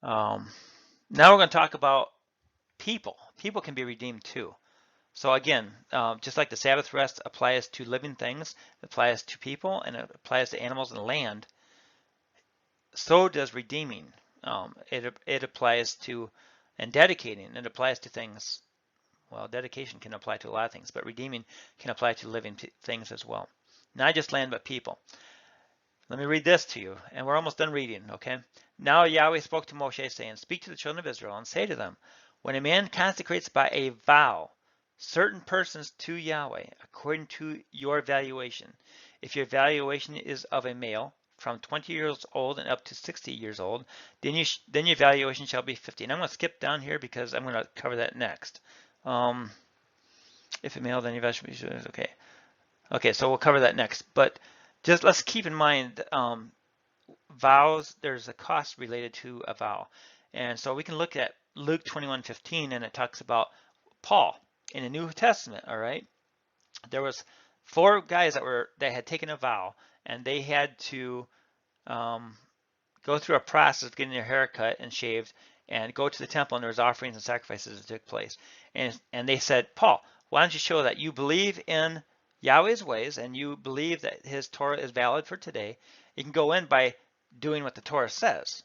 Um, Now we're going to talk about people. People can be redeemed too. So again, just like the Sabbath rest applies to living things, it applies to people, and it applies to animals and land, so does redeeming. It applies to, and dedicating, it applies to things. Well, dedication can apply to a lot of things, but redeeming can apply to living things as well. Not just land, but people. Let me read this to you, and we're almost done reading, okay? Now Yahweh spoke to Moshe, saying, Speak to the children of Israel, and say to them, When a man consecrates by a vow certain persons to Yahweh, according to your valuation, if your valuation is of a male, from 20 years old and up to 60 years old, then your valuation shall be 50. And I'm going to skip down here because I'm going to cover that next. If a male, then your valuation is okay. Okay, so we'll cover that next. But just let's keep in mind vows, there's a cost related to a vow. And so we can look at Luke 21:15, and it talks about Paul in the New Testament, all right? There was 4 guys that had taken a vow, and they had to go through a process of getting their hair cut and shaved and go to the temple, and there was offerings and sacrifices that took place. And they said, Paul, why don't you show that you believe in Yahweh's ways and you believe that his Torah is valid for today? You can go in by doing what the Torah says,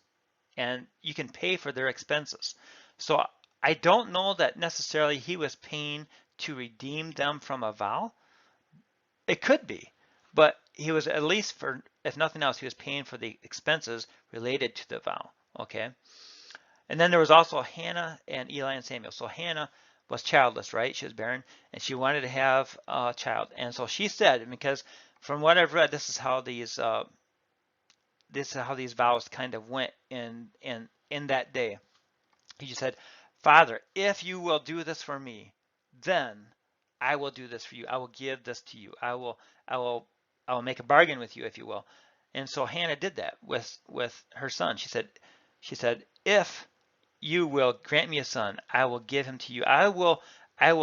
and you can pay for their expenses. So I don't know that necessarily he was paying to redeem them from a vow. It could be, but he was, at least for, if nothing else, he was paying for the expenses related to the vow, okay? And then there was also Hannah and Eli and Samuel. So Hannah was childless, right? She was barren, and she wanted to have a child. And so she said, because from what I've read, this is how these vows kind of went in that day. He just said, Father, if you will do this for me, then I will do this for you. I will give this to you. I will make a bargain with you, if you will. And so Hannah did that with her son. She said, if you will grant me a son, I will give him to you. I will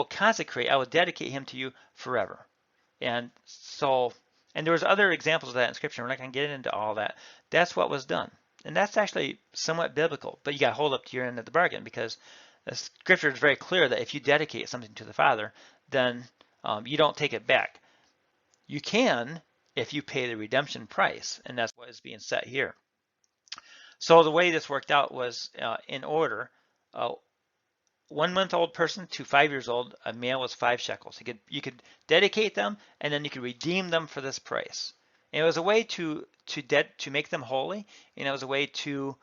consecrate, I will dedicate him to you forever. And so, and there was other examples of that in scripture. We're not going to get into all that. That's what was done. And that's actually somewhat biblical, but you got to hold up to your end of the bargain, because the scripture is very clear that if you dedicate something to the Father, then you don't take it back. You can if you pay the redemption price, and that's what is being set here. So the way this worked out was in order. 1 month old person to 5 years old, a male was 5 shekels. You could dedicate them, and then you could redeem them for this price. And it was a way to make them holy, and it was a way to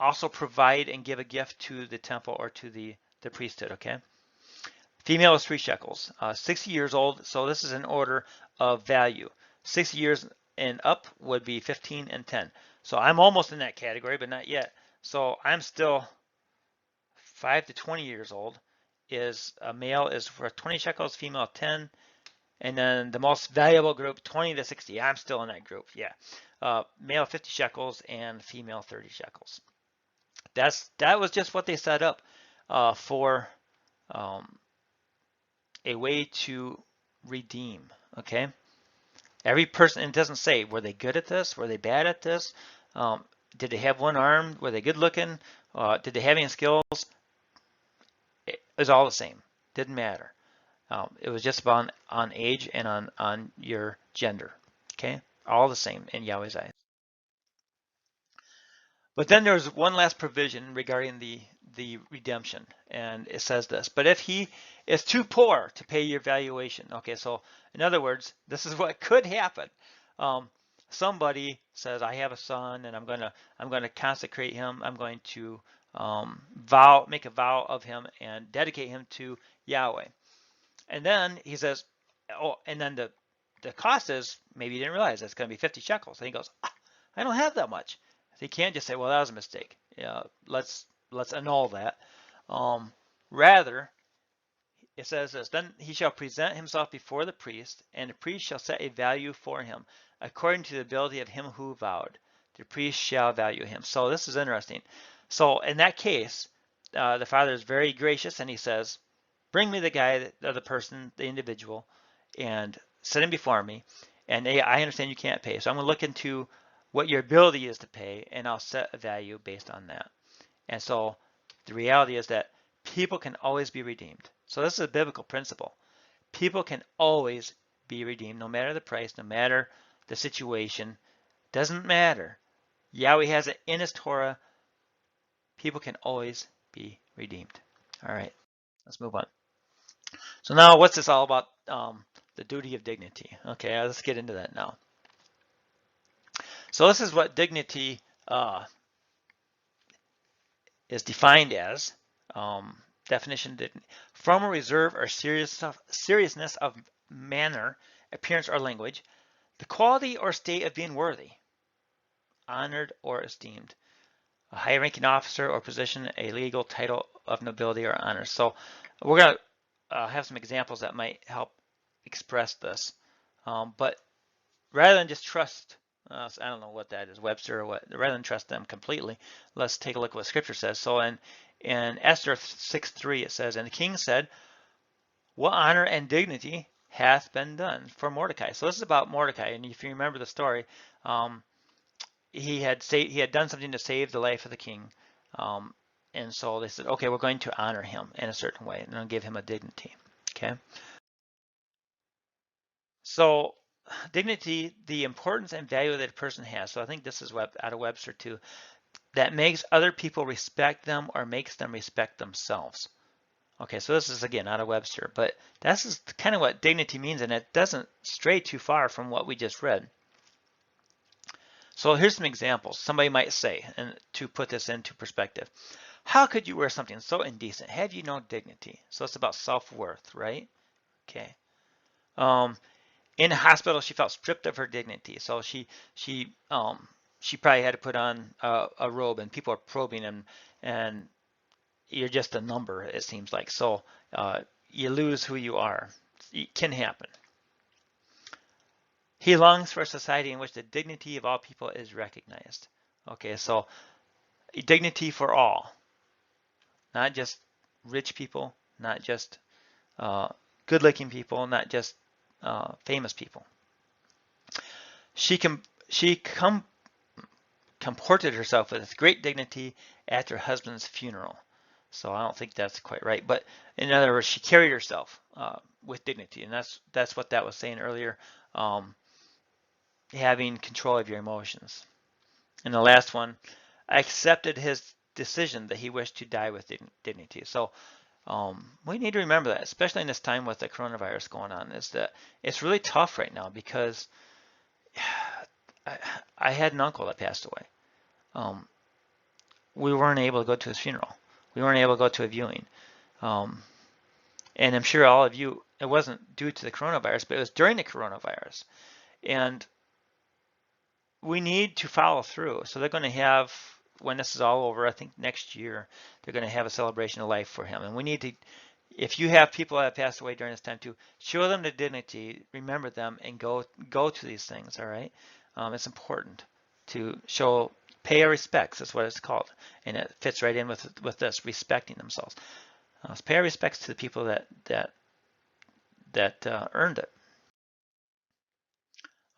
also provide and give a gift to the temple or to the priesthood. Okay. Female is 3 shekels. 60 years old. So this is an order of value. 60 years and up would be 15 and 10. So I'm almost in that category, but not yet. So I'm still 5 to 20 years old. Is a male is for 20 shekels, female 10, and then the most valuable group 20 to 60. I'm still in that group. Yeah, male 50 shekels and female 30 shekels. That was just what they set up for a way to redeem. Okay, every person. It doesn't say were they good at this, were they bad at this, did they have one arm, were they good looking, did they have any skills? It was all the same. Didn't matter. It was just about on age and on your gender. Okay, all the same in Yahweh's eyes. But then there's one last provision regarding the redemption, and it says this: but if he is too poor to pay your valuation, okay, so in other words, this is what could happen. Somebody says, I have a son, and I'm gonna consecrate him. I'm going to make a vow of him and dedicate him to Yahweh. And then he says, oh, and then the cost is, maybe you didn't realize it's going to be 50 shekels. And he goes, I don't have that much. So he can't just say, well, that was a mistake. Let's annul that. Rather, it says this: then he shall present himself before the priest, and the priest shall set a value for him according to the ability of him who vowed. The priest shall value him. So this is interesting. So in that case, the father is very gracious, and he says, bring me the guy, the person, the individual, and set him before me. And I understand you can't pay, so I'm going to look into what your ability is to pay, and I'll set a value based on that. And so the reality is that people can always be redeemed. So this is a biblical principle. People can always be redeemed, no matter the price, no matter the situation. Doesn't matter. Yahweh has it in his Torah. People can always be redeemed. All right, let's move on. So now what's this all about? The duty of dignity. Okay, let's get into that now. So this is what dignity is defined as. Definition: from a reserve or seriousness of manner, appearance, or language, the quality or state of being worthy, honored, or esteemed. A high-ranking officer or position, a legal title of nobility or honor. So we're going to have some examples that might help express this. But rather than just trust, I don't know what that is, Webster or what, rather than trust them completely, let's take a look at what Scripture says. So in Esther 6:3 it says, and the king said, what honor and dignity hath been done for Mordecai? So this is about Mordecai, and if you remember the story, he had done something to save the life of the king, and so they said, okay, we're going to honor him in a certain way and give him a dignity. Okay, so dignity, the importance and value that a person has. So I think this is out of Webster too, that makes other people respect them or makes them respect themselves. Okay, so this is again out of Webster, but this is kind of what dignity means, and it doesn't stray too far from what we just read. So here's some examples. Somebody might say, and to put this into perspective, how could you wear something so indecent? Have you no dignity? So it's about self-worth, right? Okay. In a hospital, she felt stripped of her dignity. So she probably had to put on a robe, and people are probing, and you're just a number, it seems like. So you lose who you are. It can happen. He longs for a society in which the dignity of all people is recognized. Okay, so dignity for all, not just rich people, not just good-looking people, not just famous people. She comported herself with great dignity at her husband's funeral. So I don't think that's quite right, but in other words, she carried herself with dignity, and that's what that was saying earlier. Having control of your emotions. And the last one, I accepted his decision that he wished to die with dignity. So we need to remember that, especially in this time with the coronavirus going on, is that it's really tough right now because I had an uncle that passed away. We weren't able to go to his funeral. We weren't able to go to a viewing. And I'm sure all of you, it wasn't due to the coronavirus, but it was during the coronavirus. And we need to follow through. So they're going to have, when this is all over, I think next year, they're going to have a celebration of life for him. And we need to, if you have people that have passed away during this time, to show them the dignity, remember them, and go to these things, all right? It's important to pay our respects. That's what it's called. And it fits right in with this, respecting themselves. So pay our respects to the people that earned it.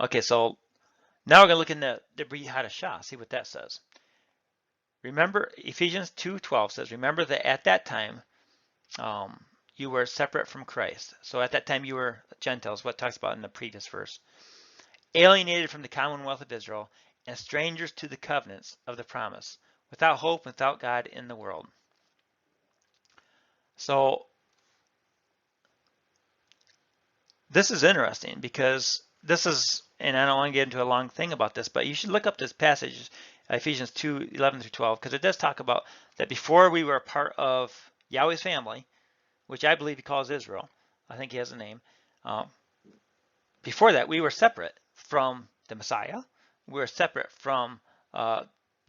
Okay, so now we're going to look in the Brit Hadashah, see what that says. Remember, Ephesians 2:12 says, remember that at that time you were separate from Christ. So at that time you were Gentiles, what it talks about in the previous verse. Alienated from the commonwealth of Israel and strangers to the covenants of the promise, without hope, without God in the world. So this is interesting because this is, and I don't want to get into a long thing about this, but you should look up this passage, Ephesians 2:11 through 12, because it does talk about that before we were a part of Yahweh's family, which I believe he calls Israel. I think he has a name. Before that, we were separate from the Messiah. We were separate from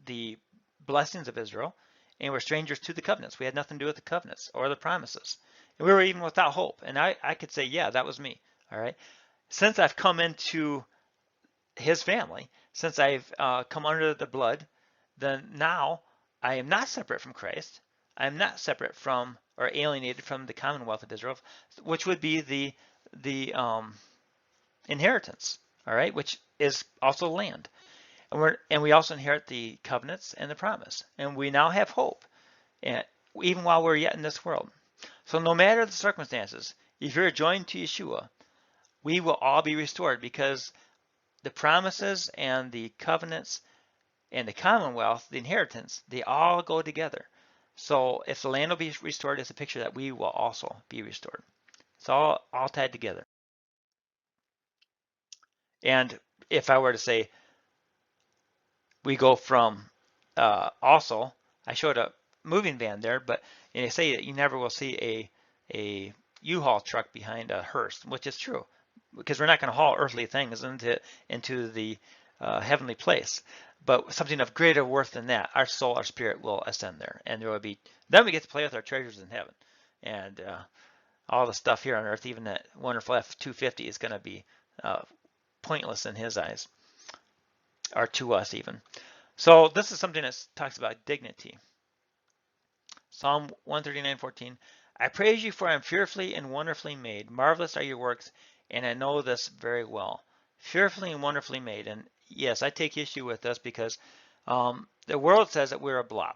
the blessings of Israel, and we're strangers to the covenants. We had nothing to do with the covenants or the promises. And we were even without hope. And I could say, yeah, that was me. All right. Since I've come into his family, since I've come under the blood, then now I am not separate from Christ. I am not separate from or alienated from the commonwealth of Israel, which would be the inheritance, all right, which is also land. And we also inherit the covenants and the promise. And we now have hope, and even while we're yet in this world. So no matter the circumstances, if you're joined to Yeshua, we will all be restored, because the promises and the covenants and the commonwealth, the inheritance, they all go together. So if the land will be restored, it's a picture that we will also be restored. It's all tied together. And if I were to say, we go from also, I showed a moving van there, but they say that you never will see a U-Haul truck behind a hearse, which is true, because we're not going to haul earthly things into the heavenly place. But something of greater worth than that, our soul, our spirit will ascend there, and there will be. Then we get to play with our treasures in heaven, and all the stuff here on earth, even that wonderful F-250, is going to be pointless in His eyes, or to us even. So this is something that talks about dignity. Psalm 139:14. I praise you, for I am fearfully and wonderfully made. Marvelous are your works, and I know this very well. Fearfully and wonderfully made. And yes, I take issue with this, because the world says that we're a blob,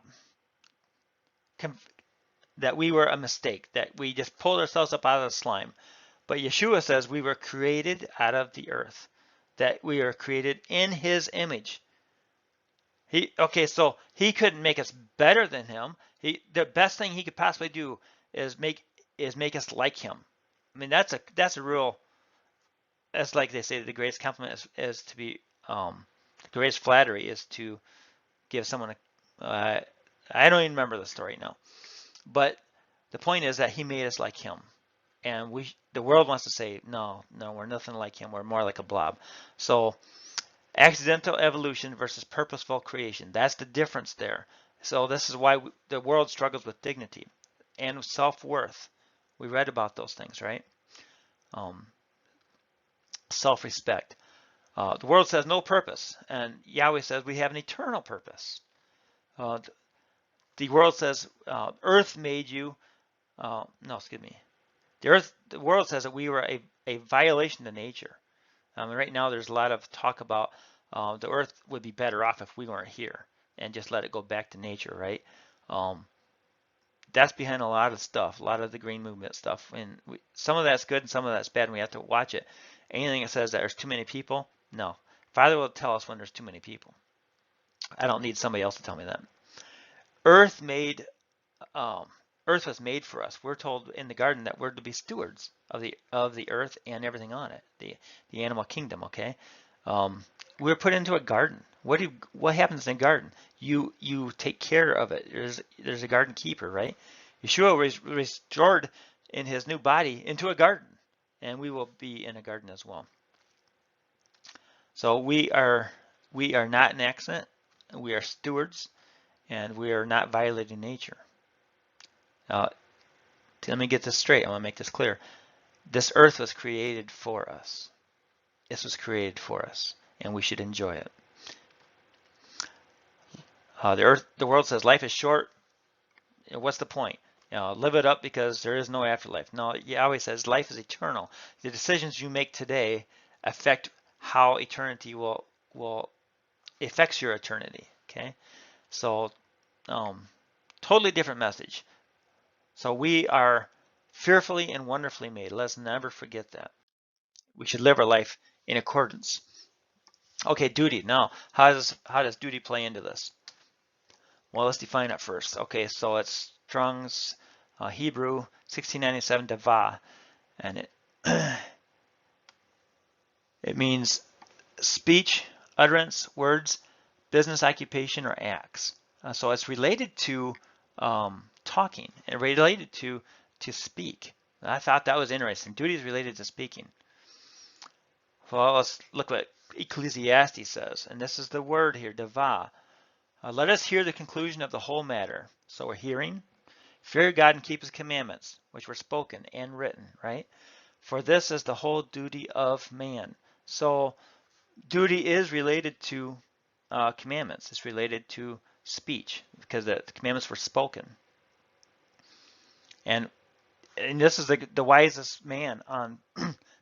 that we were a mistake, that we just pulled ourselves up out of the slime. But Yeshua says we were created out of the earth, that we are created in His image. So He couldn't make us better than Him. The best thing He could possibly do is make us like Him. I mean, that's a real. That's like they say, the greatest compliment is to be the greatest flattery is to give someone a. I don't even remember the story now, but the point is that He made us like Him, and the world wants to say no, we're nothing like Him. We're more like a blob. So accidental evolution versus purposeful creation. That's the difference there. So this is why the world struggles with dignity and self-worth. We read about those things, right? Self-respect. The world says no purpose, and Yahweh says we have an eternal purpose. The world says earth made you. No, excuse me. The world says that we were a violation to nature. Right now, there's a lot of talk about the earth would be better off if we weren't here and just let it go back to nature, right? That's behind a lot of stuff, a lot of the green movement stuff. And some of that's good and some of that's bad, and we have to watch it. Anything that says that there's too many people, no. Father will tell us when there's too many people. I don't need somebody else to tell me that. Earth was made for us. We're told in the garden that we're to be stewards of the earth and everything on it, the animal kingdom. Okay, we're put into a garden. What happens in a garden? You take care of it. There's a garden keeper, right? Yeshua was restored in His new body into a garden, and we will be in a garden as well. So we are not an accident. We are stewards, and we are not violating nature. Let me get this straight. I want to make this clear. This earth was created for us. This was created for us, and we should enjoy it. The world says life is short. What's the point? Live it up, because there is no afterlife. No, Yahweh says life is eternal. The decisions you make today affect how eternity will affects your eternity. Okay, so totally different message. So we are fearfully and wonderfully made. Let's never forget that. We should live our life in accordance. Okay, duty. Now, how does duty play into this? Well, let's define it first. Okay, so it's Strong's Hebrew 1697 Davah, and it means speech, utterance, words, business, occupation, or acts. So it's related to talking and related to speak. I thought that was interesting. Duty is related to speaking. Well, let's look what Ecclesiastes says, and this is the word here, Davah. Let us hear the conclusion of the whole matter. So we're hearing, fear God and keep His commandments, which were spoken and written, right? For this is the whole duty of man. So duty is related to commandments. It's related to speech, because the commandments were spoken. And this is the wisest man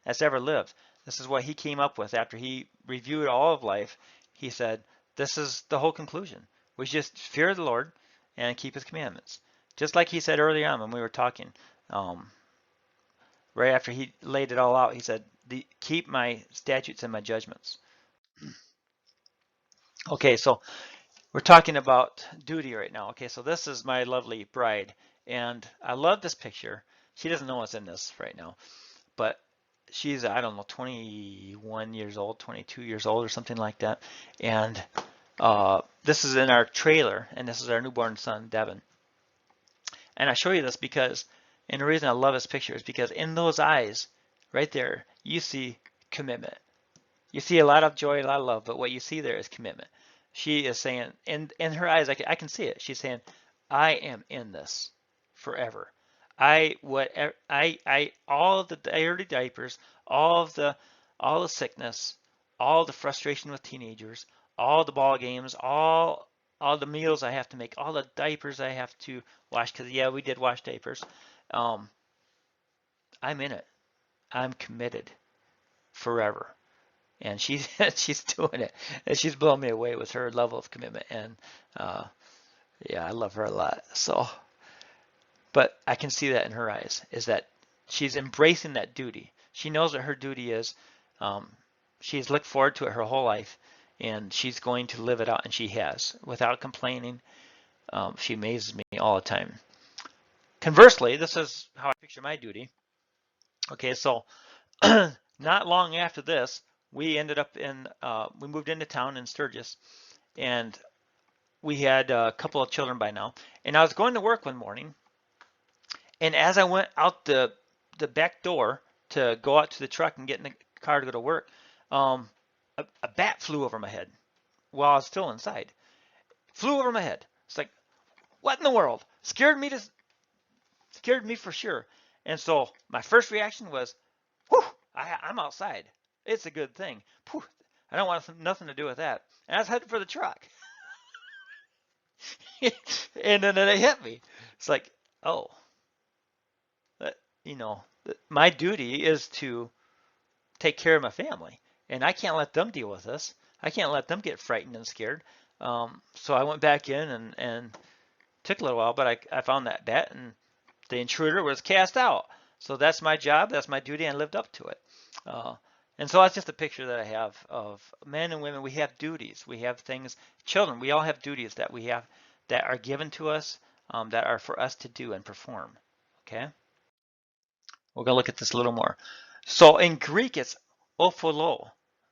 that's ever lived. This is what he came up with after he reviewed all of life. He said, this is the whole conclusion. We just fear the Lord and keep his commandments. Just like he said early on when we were talking, right after he laid it all out, he said, keep my statutes and my judgments. Okay, so we're talking about duty right now. Okay, so this is my lovely bride, and I love this picture. She doesn't know what's in this right now, but she's, I don't know, 21 years old, 22 years old or something like that. And this is in our trailer, and this is our newborn son, Devin. And I show you this because, and the reason I love this picture is because in those eyes, right there, you see commitment. You see a lot of joy, a lot of love, but what you see there is commitment. She is saying, in her eyes, I can see it. She's saying, I am in this forever. All of the dirty diapers, all the sickness, all the frustration with teenagers, all the ball games, all the meals I have to make, all the diapers I have to wash, because yeah, we did wash diapers. I'm in it. I'm committed forever. And she's she's doing it, and she's blowing me away with her level of commitment. And yeah, I love her a lot. So, but I can see that in her eyes, is that she's embracing that duty. She knows what her duty is. She's looked forward to it her whole life, and she's going to live it out, and she has, without complaining. She amazes me all the time. Conversely, this is how I picture my duty. Okay, so not long after this, we ended up we moved into town in Sturgis, and we had a couple of children by now. And I was going to work one morning, and as I went out the back door to go out to the truck and get in the car to go to work, a bat flew over my head while I was still inside. Flew over my head. It's like, what in the world? Scared me for sure. And so my first reaction was, whew, I'm outside. It's a good thing. Whew, I don't want nothing to do with that. And I was heading for the truck. And then it hit me. It's like, oh, you know, my duty is to take care of my family, and I can't let them deal with this. I can't let them get frightened and scared. So I went back in and took a little while, but I found that bat, and the intruder was cast out. So that's my job. That's my duty. And I lived up to it. And so that's just a picture that I have of men and women. We have duties. We have things. Children, we all have duties that we have that are given to us, that are for us to do and perform. Okay? We're going to look at this a little more. So in Greek, it's opholo,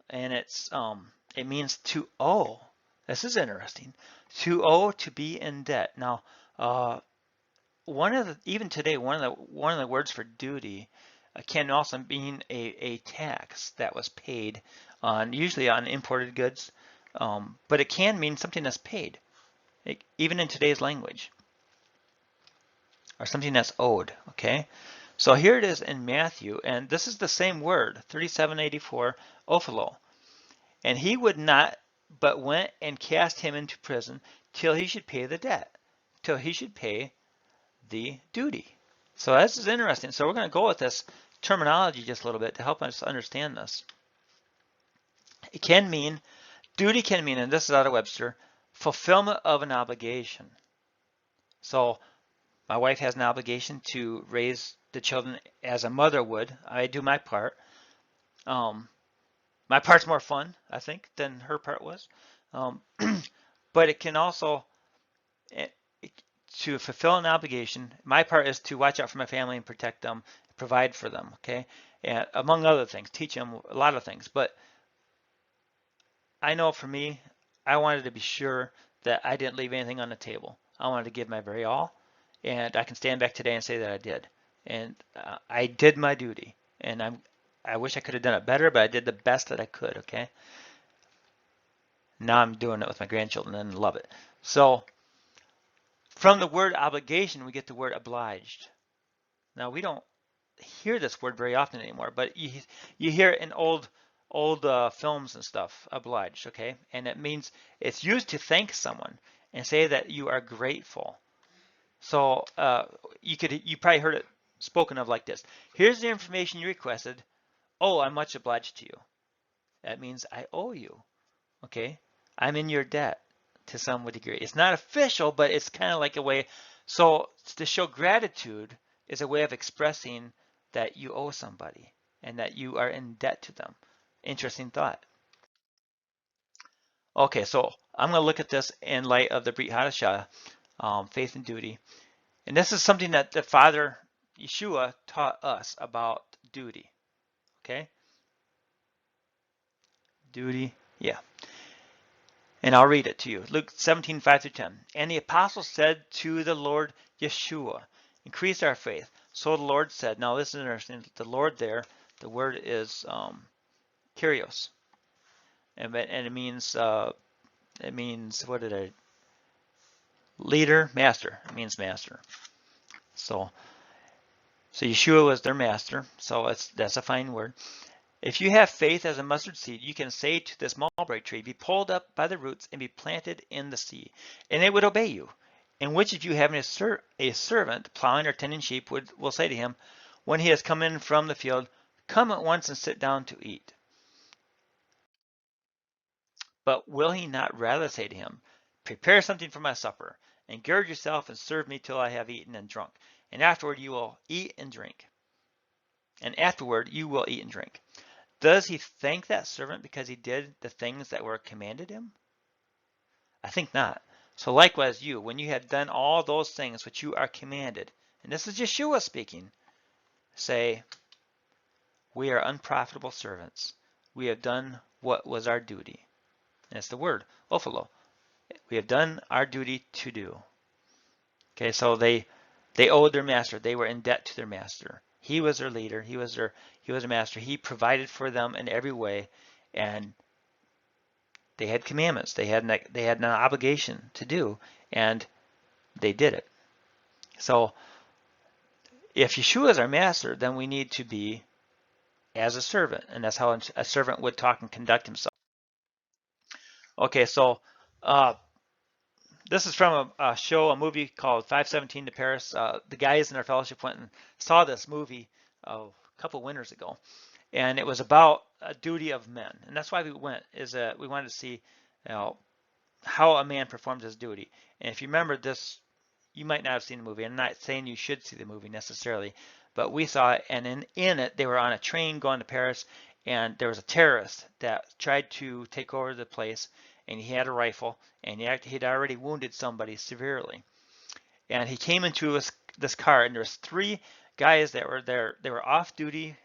and it means to owe. This is interesting. To owe, to be in debt. Now, even today, one of the words for duty can also mean a tax that was paid usually on imported goods, but it can mean something that's paid, even in today's language, or something that's owed. Okay, so here it is in Matthew, and this is the same word, 3784, ophilo. And he would not, but went and cast him into prison till he should pay the debt, till he should pay the duty. So this is interesting. So we're going to go with this terminology just a little bit to help us understand this. It can mean, duty can mean, and this is out of Webster, fulfillment of an obligation. So my wife has an obligation to raise the children as a mother would. I do my part. My part's more fun, I think, than her part was. But it can also, to fulfill an obligation, my part is to watch out for my family and protect them, provide for them, okay? And among other things, teach them a lot of things. But I know for me, I wanted to be sure that I didn't leave anything on the table. I wanted to give my very all, and I can stand back today and say that I did. And I did my duty, and I wish I could have done it better, but I did the best that I could, okay? Now I'm doing it with my grandchildren and love it. So from the word obligation, we get the word obliged. Now we don't hear this word very often anymore, but you hear it in old films and stuff, obliged, okay? And it means it's used to thank someone and say that you are grateful. So you probably heard it spoken of like this. Here's the information you requested. Oh, I'm much obliged to you. That means I owe you, okay? I'm in your debt to some degree. It's not official, but it's kind of like a way. So to show gratitude is a way of expressing that you owe somebody and that you are in debt to them. Interesting thought. Okay, so I'm going to look at this in light of the Brit Hadashah, faith and duty. And this is something that the Father, Yeshua, taught us about duty. Okay? Duty, yeah. And I'll read it to you. Luke 17, 5-10. And the apostles said to the Lord Yeshua, increase our faith. So the Lord said, now this is interesting, the Lord there, the word is Kyrios. And it means, what did I, leader, master. It means master. So Yeshua was their master. So that's a fine word. If you have faith as a mustard seed, you can say to this mulberry tree, be pulled up by the roots and be planted in the sea, and it would obey you. And which of you having a servant plowing or tending sheep will say to him, when he has come in from the field, come at once and sit down to eat? But will he not rather say to him, prepare something for my supper, and gird yourself and serve me till I have eaten and drunk, and afterward you will eat and drink. Does he thank that servant because he did the things that were commanded him? I think not. So likewise you, when you have done all those things which you are commanded, and this is Yeshua speaking, say, we are unprofitable servants. We have done what was our duty. And it's the word, ophilo. We have done our duty to do. Okay, so they owed their master. They were in debt to their master. He was their leader. He was their master. He provided for them in every way, and they had commandments. They had an obligation to do, and they did it. So if Yeshua is our master, then we need to be as a servant, and that's how a servant would talk and conduct himself. Okay, so this is from a movie called 517 to Paris. The guys in our fellowship went and saw this movie a couple winters ago, and it was about a duty of men, and that's why we went. We wanted to see, how a man performs his duty. And if you remember this, you might not have seen the movie. I'm not saying you should see the movie necessarily, but we saw it, and in it, they were on a train going to Paris, and there was a terrorist that tried to take over the place, and he had a rifle, and he'd already wounded somebody severely. And he came into this car, and there was 3 guys that were there. They were off-duty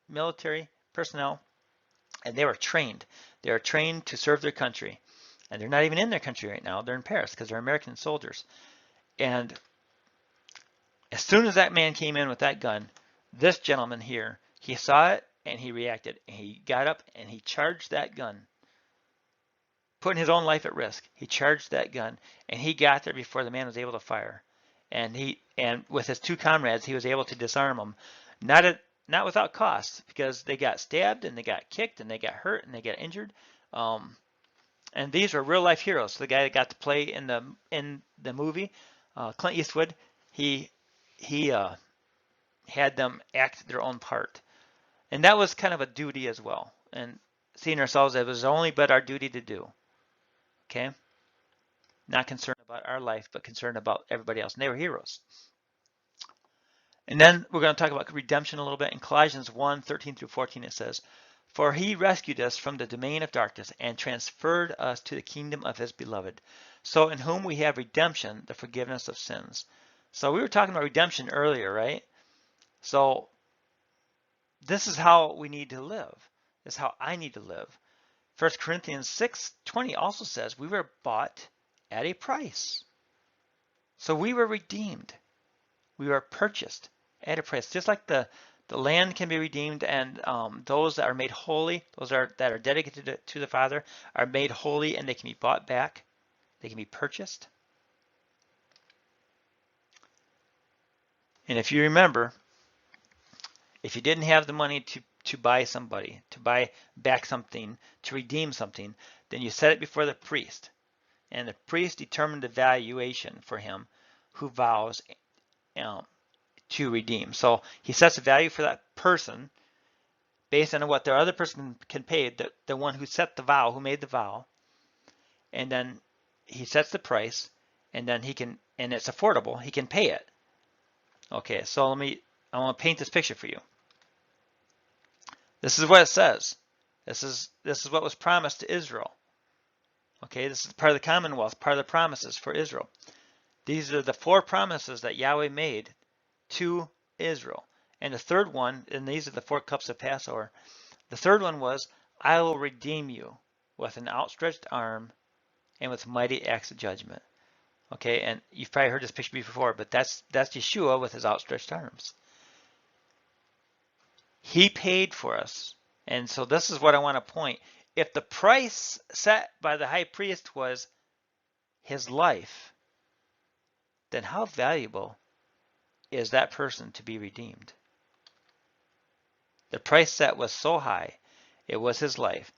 military personnel, and they were trained. They were trained to serve their country. And they're not even in their country right now. They're in Paris because they're American soldiers. And as soon as that man came in with that gun, this gentleman here, he saw it and he reacted. And he got up and he charged that gun, putting his own life at risk. He charged that gun, and he got there before the man was able to fire. And with his 2 comrades, he was able to disarm them, not without cost, because they got stabbed and they got kicked and they got hurt and they got injured. And these were real life heroes. So the guy that got to play in the movie, Clint Eastwood, he had them act their own part, and that was kind of a duty as well. And seeing ourselves, it was only but our duty to do. Okay, not concerned about our life, but concerned about everybody else. And they were heroes. And then we're going to talk about redemption a little bit. In Colossians 1:13-14, it says, for he rescued us from the domain of darkness and transferred us to the kingdom of his beloved. So in whom we have redemption, the forgiveness of sins. So we were talking about redemption earlier, right? So this is how we need to live. This is how I need to live. 1 Corinthians 6:20 also says we were bought at a price. So we were redeemed. We were purchased at a price. Just like the land can be redeemed, and those that are made holy, those that are dedicated to the Father, are made holy, and they can be bought back. They can be purchased. And if you remember, if you didn't have the money to buy somebody, to buy back something, to redeem something, then you set it before the priest. And the priest determined the valuation for him who vows to redeem. So he sets a value for that person based on what the other person can pay, the one who set the vow, who made the vow. and then he sets the price, and then he can, and it's affordable, he can pay it. Okay, so I want to paint this picture for you. This is what it says. This is what was promised to Israel. Okay, this is part of the Commonwealth, part of the promises for Israel. These are the 4 promises that Yahweh made to Israel. And the third one, and these are the 4 cups of Passover. The third one was, I will redeem you with an outstretched arm and with mighty acts of judgment. Okay, and you've probably heard this picture before, but that's Yeshua with his outstretched arms. He paid for us. And so this is what I want to point. If the price set by the high priest was his life, then how valuable is that person to be redeemed? The price set was so high, it was his life.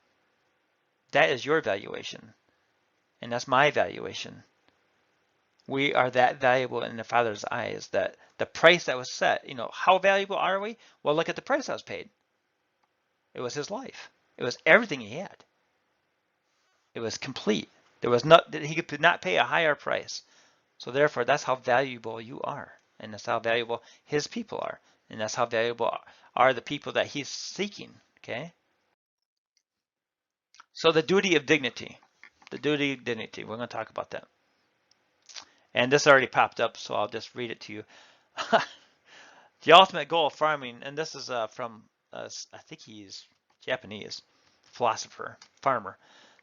That is your valuation, and that's my valuation. We are that valuable in the Father's eyes that the price that was set, how valuable are we? Well, look at the price that was paid. It was his life. It was everything he had. It was complete. He could not pay a higher price. So therefore, that's how valuable you are. And that's how valuable his people are. And that's how valuable are the people that he's seeking. Okay? So the duty of dignity. The duty of dignity. We're going to talk about that. And this already popped up, so I'll just read it to you. The ultimate goal of farming, and this is from, I think he's Japanese philosopher, farmer.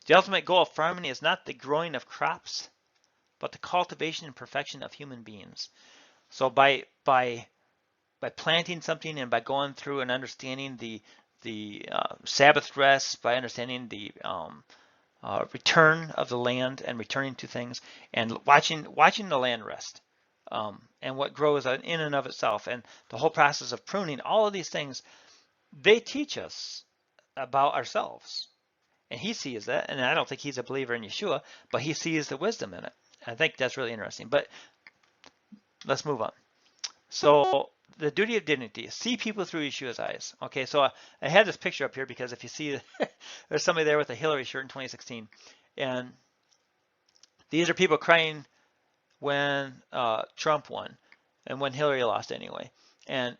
The ultimate goal of farming is not the growing of crops, but the cultivation and perfection of human beings. So by planting something and by going through and understanding the Sabbath rest, by understanding the return of the land and returning to things, and watching the land rest, and what grows in and of itself, and the whole process of pruning, all of these things, they teach us about ourselves. And he sees that, and I don't think he's a believer in Yeshua, but he sees the wisdom in it. I think that's really interesting. But let's move on. So the duty of dignity, see people through Yeshua's eyes. Okay, so I had this picture up here because if you see, there's somebody there with a Hillary shirt in 2016. And these are people crying when Trump won and when Hillary lost anyway. And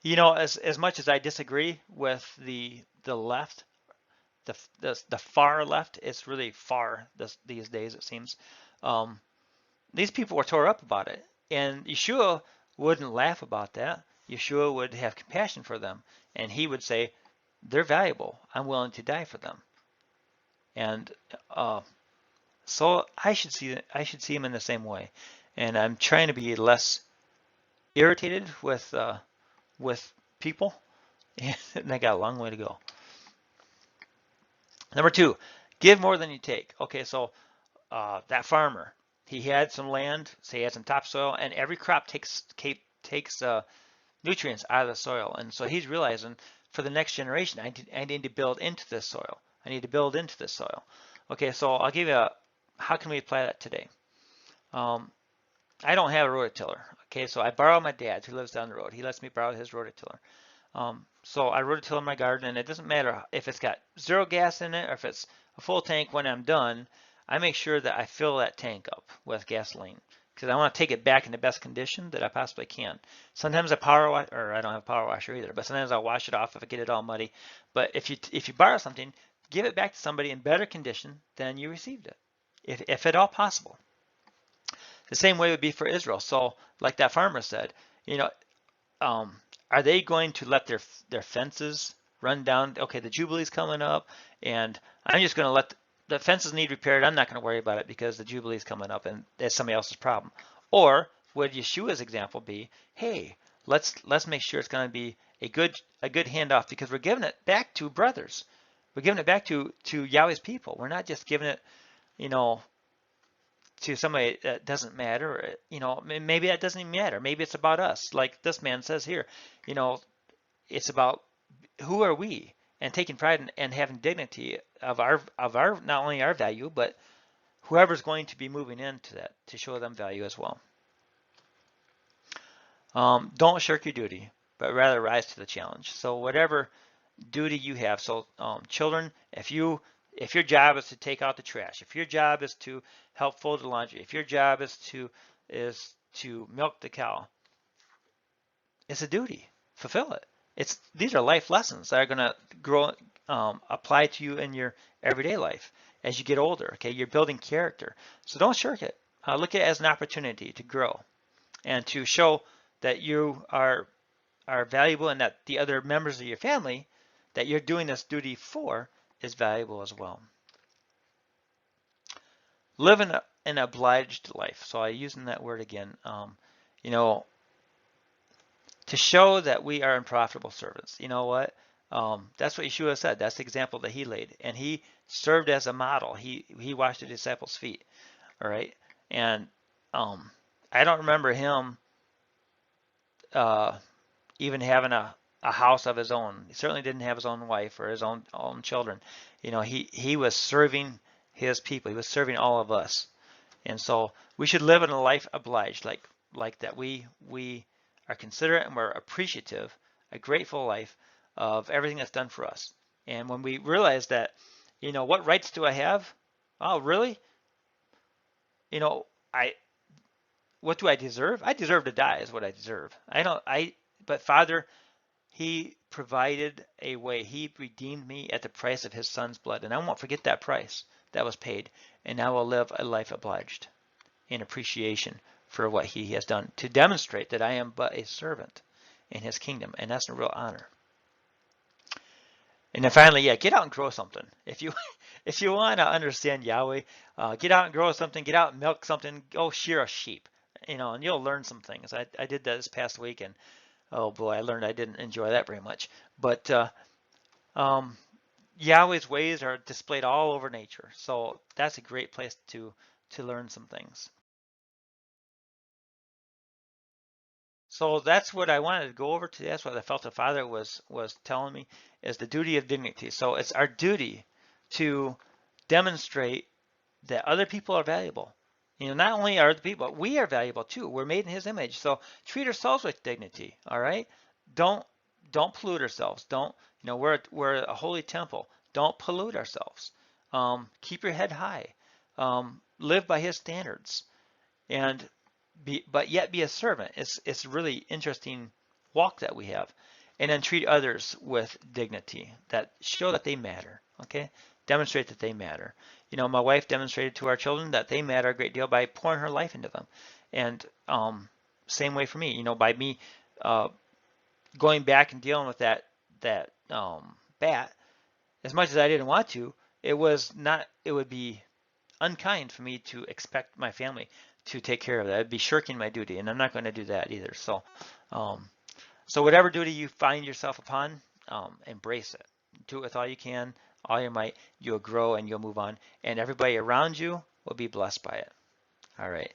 as much as I disagree with the left, the far left, it's really far these days, it seems. These people were tore up about it, and Yeshua wouldn't laugh about that. Yeshua would have compassion for them, and he would say, they're valuable. I'm willing to die for them. And so I should see him in the same way. And I'm trying to be less irritated with people, and I got a long way to go. Number 2, give more than you take. Okay, so that farmer, he had some land, say he had some topsoil, and every crop takes nutrients out of the soil. And so he's realizing, for the next generation, I need to build into this soil. I need to build into this soil. Okay, so I'll give you how can we apply that today? I don't have a rototiller. Okay, so I borrow my dad, who lives down the road. He lets me borrow his rototiller. So I rototill my garden, and it doesn't matter if it's got 0 gas in it or if it's a full tank. When I'm done, I make sure that I fill that tank up with gasoline because I want to take it back in the best condition that I possibly can. Sometimes I power wash, or I don't have a power washer either, but sometimes I'll wash it off if I get it all muddy. But if you borrow something, give it back to somebody in better condition than you received it, if at all possible. The same way would be for Israel. So like that farmer said, are they going to let their fences run down? Okay, the Jubilee's coming up, and I'm just going to let the fences need repaired. I'm not going to worry about it because the Jubilee's coming up, and it's somebody else's problem. Or would Yeshua's example be, hey, let's make sure it's going to be a good handoff because we're giving it back to brothers. We're giving it back to Yahweh's people. We're not just giving it, to somebody that doesn't matter. Maybe that doesn't even matter. Maybe it's about us, like this man says here. It's about who are we, and taking pride and having dignity of our not only our value, but whoever's going to be moving into that, to show them value as well. Don't shirk your duty, but rather rise to the challenge. So whatever duty you have. So children, if you If your job is to take out the trash, if your job is to help fold the laundry, if your job is to milk the cow, it's a duty. Fulfill it. These are life lessons that are going to grow, apply to you in your everyday life as you get older. Okay, you're building character, so don't shirk it. Look at it as an opportunity to grow and to show that you are valuable, and that the other members of your family that you're doing this duty for is valuable as well. Live an obliged life. So I'm using that word again. You know, to show that we are unprofitable servants. You know what? That's what Yeshua said. That's the example that he laid, and he served as a model. He washed the disciples' feet. All right, and I don't remember him even having a house of his own. He certainly didn't have his own wife or his own children. You know, he was serving his people. He was serving all of us, and so we should live in a life obliged, like that. We are considerate and we're appreciative, a grateful life of everything that's done for us. And when we realize that, you know, what rights do I have? Oh, really? You know, what do I deserve? I deserve to die is what I deserve. But Father, he provided a way. He redeemed me at the price of his son's blood. And I won't forget that price that was paid. And I will live a life obliged in appreciation for what he has done to demonstrate that I am but a servant in his kingdom. And that's a real honor. And then finally, yeah, get out and grow something. If you want to understand Yahweh, get out and grow something. Get out and milk something. Go shear a sheep. You know, and you'll learn some things. I did that this past week, and oh boy, I learned I didn't enjoy that very much. But Yahweh's ways are displayed all over nature, so that's a great place to learn some things. So that's what I wanted to go over today. That's what I felt the Father was telling me, is the duty of dignity. So it's our duty to demonstrate that other people are valuable. You know, not only are the people, we are valuable too. We're made in his image. So treat ourselves with dignity, all right? Don't pollute ourselves. Don't, you know, we're a holy temple. Don't pollute ourselves. Keep your head high. Live by his standards. And but yet be a servant. It's a really interesting walk that we have. And then treat others with dignity, that show that they matter, okay? Demonstrate that they matter. You know, my wife demonstrated to our children that they matter a great deal by pouring her life into them. And same way for me, you know, by me going back and dealing with that bat, as much as I didn't want to, it would be unkind for me to expect my family to take care of that. I'd be shirking my duty, and I'm not going to do that either. So, so whatever duty you find yourself upon, embrace it. Do it with all you can, all your might. You'll grow and you'll move on, and everybody around you will be blessed by it. All right.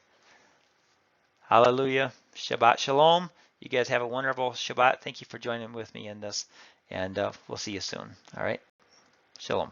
Hallelujah. Shabbat shalom. You guys have a wonderful Shabbat. Thank you for joining with me in this, and we'll see you soon. All right. Shalom.